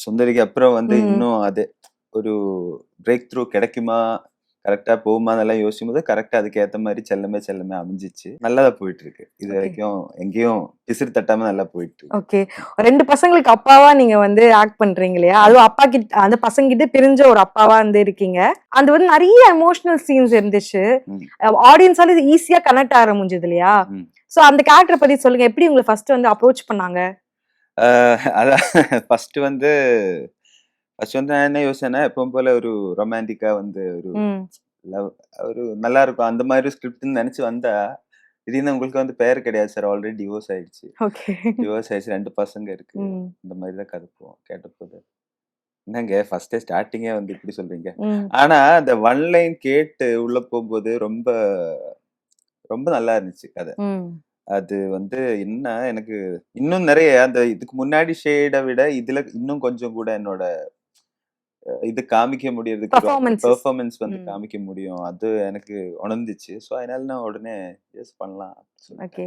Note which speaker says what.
Speaker 1: சுந்தரிக்கு அப்புறம் வந்து
Speaker 2: ம்.
Speaker 1: இன்னும் அது ஒரு பிரேக் த்ரூ கிடைக்குமா? கரெக்ட்டா போகுமான்னெல்லாம் யோசிக்கும்போது, கரெக்ட்டா அதுக்கு ஏத்த மாரி செல்லமே செல்லமே அமைஞ்சிச்சு. நல்லா தான் போயிட்டு இருக்கு.
Speaker 2: ஓகே.
Speaker 1: இதுவரைக்கும் எங்கேயும் பிசிறு தட்டாம நல்லா போயிட்டு இருக்கு.
Speaker 2: ஓகே. 2 பசங்களுக்கு அப்பாவா நீங்க வந்து ஆக்ட் பண்றீங்க இல்லையா?
Speaker 1: ஆமா.
Speaker 2: அதுவும் அப்பா அந்த பசங்ககிட்ட பிரிஞ்ச ஒரு அப்பாவா வந்து இருக்கீங்க. அது வந்து நெறைய எமோஷனல் சீன்ஸ் இருந்துச்சு.
Speaker 1: ம்.
Speaker 2: ஆடியன்ஸால இது ஈஸியா கனெக்ட் ஆக முடிஞ்சது இல்லையா?
Speaker 1: ம்.
Speaker 2: சோ அந்த கேரக்டர பத்தி சொல்லுங்க. எப்படி உங்கள ஃபர்ஸ்ட் வந்து அப்ரோச் பண்ணாங்க?
Speaker 1: அ அதான் ஃபர்ஸ்ட்டு வந்து ஃபர்ஸ்ட் வந்து நான் என்ன யோசிச்சேன்னா, எப்பவும் போல ஒரு ரொமான்டிக்கா வந்து ஒரு
Speaker 2: ம்.
Speaker 1: லவ் ஒரு நல்லாருக்கும். அந்த மாரி ஸ்கிரிப்ட்ன்னு நெனச்சு வந்தா, திடீர்னு உங்களுக்கு வந்து பெயர் கிடையாது சார். ஆல்ரெடி டிவோர்ஸ் ஆயிடுச்சு.
Speaker 2: ஓகே.
Speaker 1: டிவோர்ஸ் ஆயிடுச்சு. 2 பசங்க இருக்கு.
Speaker 2: ம்.
Speaker 1: இந்த மாரி தான் கதை போகும். கேட்டபோது, என்னங்க ஃபர்ஸ்ட்டே ஸ்டார்ட்டிங்கே வந்து இப்படி சொல்றீங்க?
Speaker 2: ம்.
Speaker 1: ஆனா, அந்த ஒன் லைன் கேட்டு உள்ள போம்போது ரொம்ப ரொம்ப நல்லா இருந்துச்சு கதை.
Speaker 2: ம்.
Speaker 1: அது வந்து என்ன எனக்கு இன்னும் நெறைய அந்த இதுக்கு முன்னாடி ஷேட விட இதுல இன்னும் கொஞ்சம் கூட என்னோட இது காமிக்க முடியறதுக்கு
Speaker 2: பெர்ஃபார்மன்ஸஸ்.
Speaker 1: பெர்ஃபார்மன்ஸ் வந்து
Speaker 2: ம்.
Speaker 1: காமிக்க முடியும். அது எனக்கு உணர்ந்துச்சு. ஸோ, அதனால நான் உடனே எஸ் பண்ணலாம் சொல்லிட்டேன்.
Speaker 2: ஓகே.